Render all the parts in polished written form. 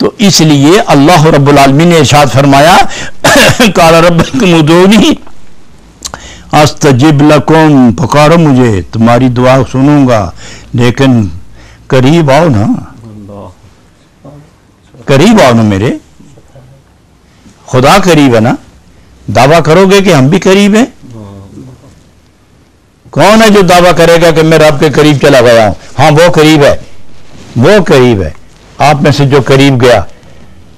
تو اس لیے اللہ رب العالمین نے ارشاد فرمایا قال ربکم ادعونی استجب لکم، پکارو مجھے تمہاری دعا سنوں گا، لیکن قریب آؤ نا، قریب آؤ نا، میرے خدا قریب ہے نا، دعویٰ کرو گے کہ ہم بھی قریب ہیں؟ کون ہے جو دعویٰ کرے گا کہ میں رب کے قریب چلا گیا ہوں؟ ہاں وہ قریب ہے، وہ قریب ہے۔ آپ میں سے جو قریب گیا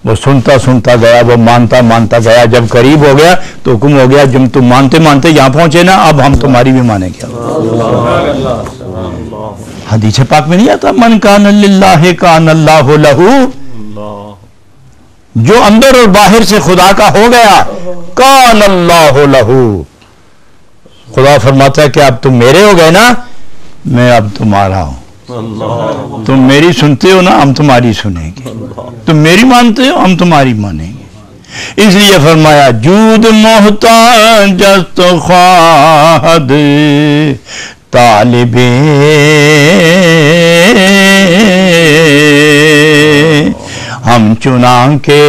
وہ سنتا سنتا گیا، وہ مانتا مانتا گیا، جب قریب ہو گیا تو حکم ہو گیا جب تم مانتے مانتے یہاں پہنچے نا، اب ہم تمہاری بھی مانیں گے۔ حدیث پاک میں نہیں آتا من کان للہ کان اللہ لہ، جو اندر اور باہر سے خدا کا ہو گیا کان اللہ لہ، خدا فرماتا ہے کہ اب تم میرے ہو گئے نا، میں اب تمہارا ہوں، تم میری سنتے ہو نا، ہم تمہاری سنیں گے، تم میری مانتے ہو ہم تمہاری مانیں گے۔ اس لیے فرمایا جود محتاج است خواہد طالب ہم چنانکہ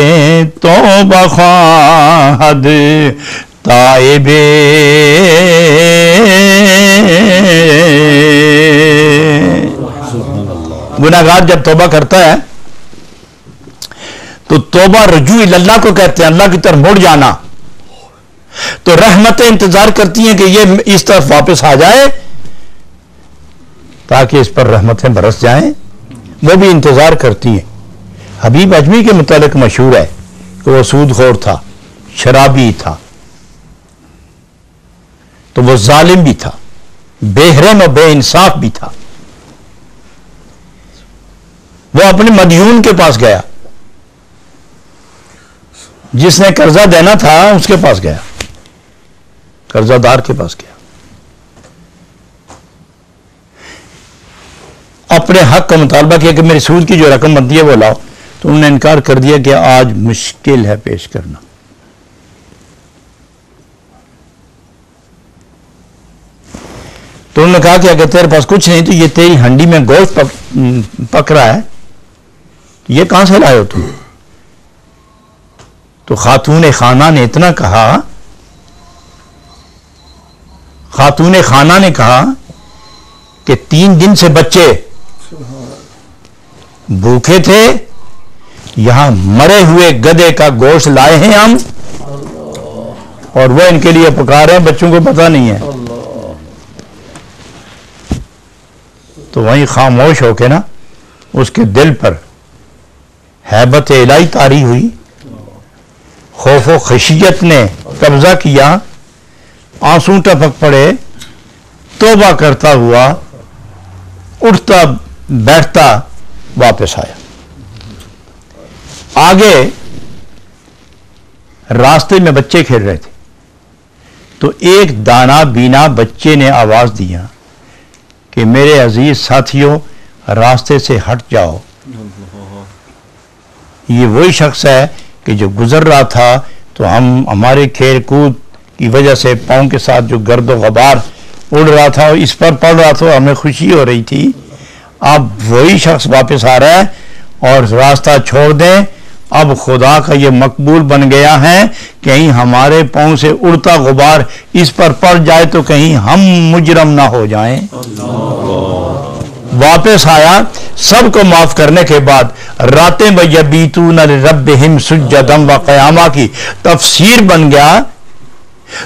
توبہ خواہد تائب گناہگار جب توبہ کرتا ہے تو توبہ رجوع اللہ کو کہتے ہیں، اللہ کی طرف مڑ جانا، تو رحمتیں انتظار کرتی ہیں کہ یہ اس طرف واپس آ جائے تاکہ اس پر رحمتیں برس جائیں، وہ بھی انتظار کرتی ہیں۔ حبیب اجمی کے متعلق مشہور ہے کہ وہ سود خور تھا، شرابی تھا، تو وہ ظالم بھی تھا، بے رحم و بے انصاف بھی تھا۔ وہ اپنے مدیون کے پاس گیا، جس نے قرضہ دینا تھا اس کے پاس گیا، قرضہ دار کے پاس گیا، اپنے حق کا مطالبہ کیا کہ میری سود کی جو رقم بنتی ہے وہ لاؤ، تو انہوں نے انکار کر دیا کہ آج مشکل ہے پیش کرنا۔ تو انہوں نے کہا کہ اگر تیرے پاس کچھ نہیں تو یہ تیری ہنڈی میں گوشت پک رہا ہے، یہ کہاں سے لائے ہو تم؟ تو خاتون خانہ نے اتنا کہا، خاتون خانہ نے کہا کہ 3 دن سے بچے بھوکے تھے، یہاں مرے ہوئے گدھے کا گوشت لائے ہیں ہم، اور وہ ان کے لیے پکا رہے ہیں، بچوں کو پتہ نہیں ہے۔ تو وہیں خاموش ہو کے نا اس کے دل پر ہیبت الہی طاری ہوئی، خوف و خشیت نے قبضہ کیا، آنسو ٹپک پڑے، توبہ کرتا ہوا اٹھتا بیٹھتا واپس آیا۔ آگے راستے میں بچے کھیل رہے تھے، تو ایک دانا بینا بچے نے آواز دیا کہ میرے عزیز ساتھیوں راستے سے ہٹ جاؤ۔ یہ وہی شخص ہے کہ جو گزر رہا تھا تو ہمارے کھیل کود کی وجہ سے پاؤں کے ساتھ جو گرد و غبار اڑ رہا تھا اس پر پڑ رہا تھا، ہمیں خوشی ہو رہی تھی، اب وہی شخص واپس آ رہا ہے، اور راستہ چھوڑ دیں، اب خدا کا یہ مقبول بن گیا ہے، کہیں ہمارے پاؤں سے اڑتا غبار اس پر پڑ جائے تو کہیں ہم مجرم نہ ہو جائیں۔ واپس آیا، سب کو معاف کرنے کے بعد راتیں یبیتون لربہم سجدا و قیاما کی تفسیر بن گیا،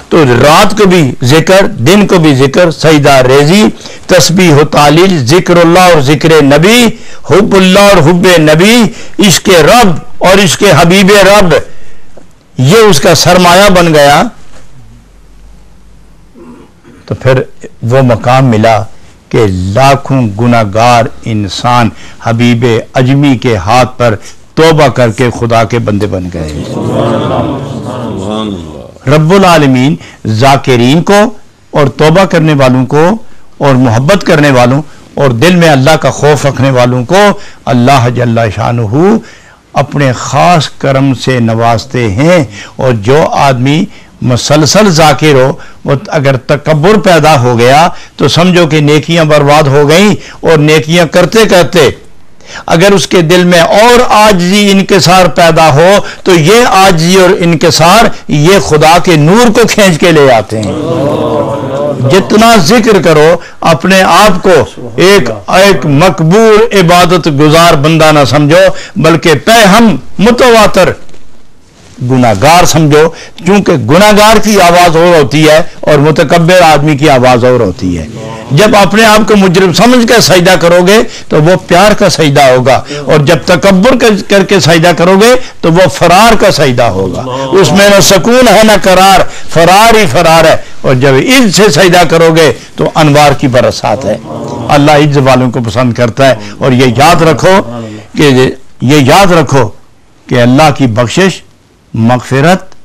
تو رات کو بھی ذکر، دن کو بھی ذکر، سجدہ ریزی، تسبیح و تعلیل، ذکر اللہ اور ذکر نبی، حب اللہ اور حب نبی، عشق رب اور عشق حبیب رب، یہ اس کا سرمایہ بن گیا۔ تو پھر وہ مقام ملا کہ لاکھوں گناہگار انسان حبیب اجمی کے ہاتھ پر توبہ کر کے خدا کے بندے بن گئے۔ رب العالمین ذاکرین کو اور توبہ کرنے والوں کو اور محبت کرنے والوں اور دل میں اللہ کا خوف رکھنے والوں کو اللہ جل شانہ اپنے خاص کرم سے نوازتے ہیں۔ اور جو آدمی مسلسل ذاکر ہو، وہ اگر تکبر پیدا ہو گیا تو سمجھو کہ نیکیاں برباد ہو گئیں، اور نیکیاں کرتے کرتے اگر اس کے دل میں اور عاجزی انکسار پیدا ہو تو یہ عاجزی اور انکسار یہ خدا کے نور کو کھینچ کے لے آتے ہیں. جتنا ذکر کرو اپنے آپ کو ایک مقبول عبادت گزار بندہ نہ سمجھو، بلکہ پہ ہم متواتر گناہگار سمجھو، کیونکہ گناہگار کی آواز اور ہوتی ہے اور متکبر آدمی کی آواز اور ہوتی ہے. جب اپنے آپ کو مجرم سمجھ کر سجدہ کرو گے تو وہ پیار کا سجدہ ہوگا، اور جب تکبر کر کے سجدہ کرو گے تو وہ فرار کا سجدہ ہوگا. اس میں نہ سکون ہے نہ قرار، فرار ہی فرار ہے. اور جب عز سے سجدہ کرو گے تو انوار کی برسات ہے. اللہ عز والوں کو پسند کرتا ہے. اور یہ یاد رکھو کہ اللہ کی بخشش مغفرت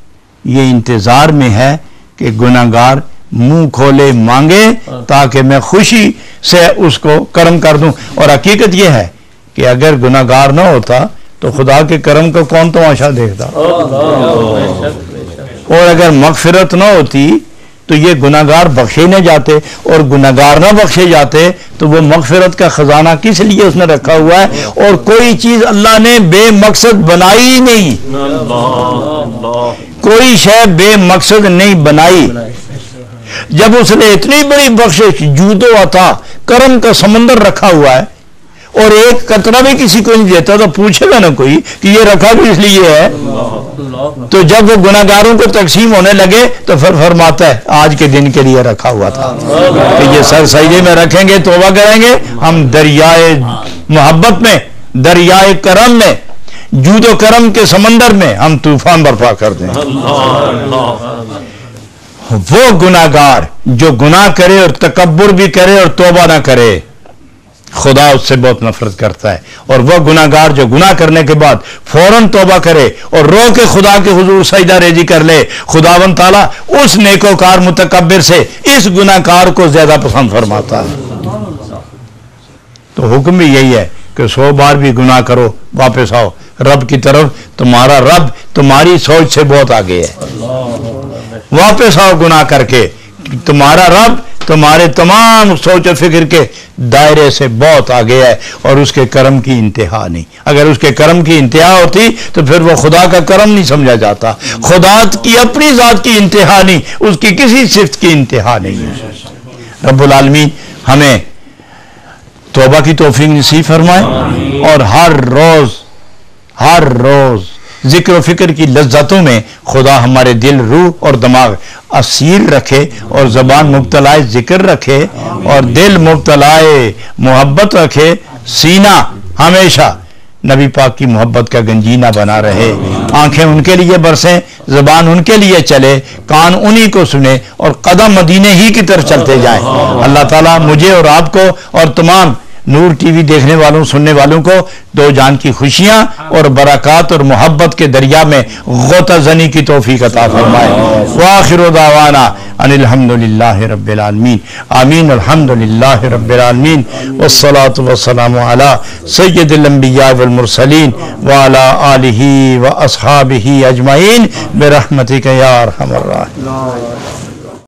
یہ انتظار میں ہے کہ گناہگار منہ کھولے مانگے تاکہ میں خوشی سے اس کو کرم کر دوں. اور حقیقت یہ ہے کہ اگر گناہگار نہ ہوتا تو خدا کے کرم کو کون تماشا دیکھتا، اور اگر مغفرت نہ ہوتی تو یہ گناہگار بخشے نہ جاتے، اور گناہگار نہ بخشے جاتے تو وہ مغفرت کا خزانہ کس لیے اس نے رکھا ہوا ہے. اور کوئی چیز اللہ نے بے مقصد بنائی ہی نہیں، کوئی شے بے مقصد نہیں بنائی. جب اس نے اتنی بڑی بخشش، جود و عطا، کرم کا سمندر رکھا ہوا ہے اور ایک قطرہ بھی کسی کو نہیں دیتا تو پوچھے گا نہ کوئی کہ یہ رکھا بھی اس لیے ہے. تو جب وہ گناہگاروں کو تقسیم ہونے لگے تو پھر فرماتا ہے آج کے دن کے لیے رکھا ہوا تھا کہ یہ سر سجدے میں رکھیں گے، توبہ کریں گے، ہم دریائے محبت میں، دریائے کرم میں، جود و کرم کے سمندر میں ہم طوفان برپا کر دیں. وہ گناہگار جو گناہ کرے اور تکبر بھی کرے اور توبہ نہ کرے، خدا اس سے بہت نفرت کرتا ہے. اور وہ گناہگار جو گناہ کرنے کے بعد فوراً توبہ کرے اور رو کے خدا کے حضور سجدہ ریزی کر لے، خداوند تعالیٰ اس نیکوکار متکبر سے اس گناہگار کو زیادہ پسند فرماتا ہے. تو حکم بھی یہی ہے کہ 100 بار بھی گناہ کرو واپس آؤ رب کی طرف. تمہارا رب تمہاری سوچ سے بہت آگے ہے. واپس آؤ گناہ کر کے، تمہارا رب تمہارے تمام سوچ و فکر کے دائرے سے بہت آگے ہے، اور اس کے کرم کی انتہا نہیں. اگر اس کے کرم کی انتہا ہوتی تو پھر وہ خدا کا کرم نہیں سمجھا جاتا. خدا کی اپنی ذات کی انتہا نہیں، اس کی کسی صفت کی انتہا نہیں ہے. رب العالمین ہمیں توبہ کی توفیق نصیب فرمائے، اور ہر روز ذکر و فکر کی لذتوں میں خدا ہمارے دل، روح اور دماغ اسیر رکھے، اور زبان مبتلائے ذکر رکھے، اور دل مبتلائے محبت رکھے. سینہ ہمیشہ نبی پاک کی محبت کا گنجینہ بنا رہے. آنکھیں ان کے لیے برسیں، زبان ان کے لیے چلے، کان انہی کو سنے، اور قدم مدینے ہی کی طرف چلتے جائیں. اللہ تعالیٰ مجھے اور آپ کو اور تمام نور ٹی وی دیکھنے والوں، سننے والوں کو دو جان کی خوشیاں اور برکات اور محبت کے دریا میں غوطہ زنی کی توفیق عطا فرمائے. وآخر دعوانا ان الحمدللہ رب العالمین. آمین. الحمدللہ رب العالمین، والصلاة والسلام علی سید الانبیاء والمرسلین وعلی آلہ واصحابہ اجمعین برحمتک یا ارحم الراحمین.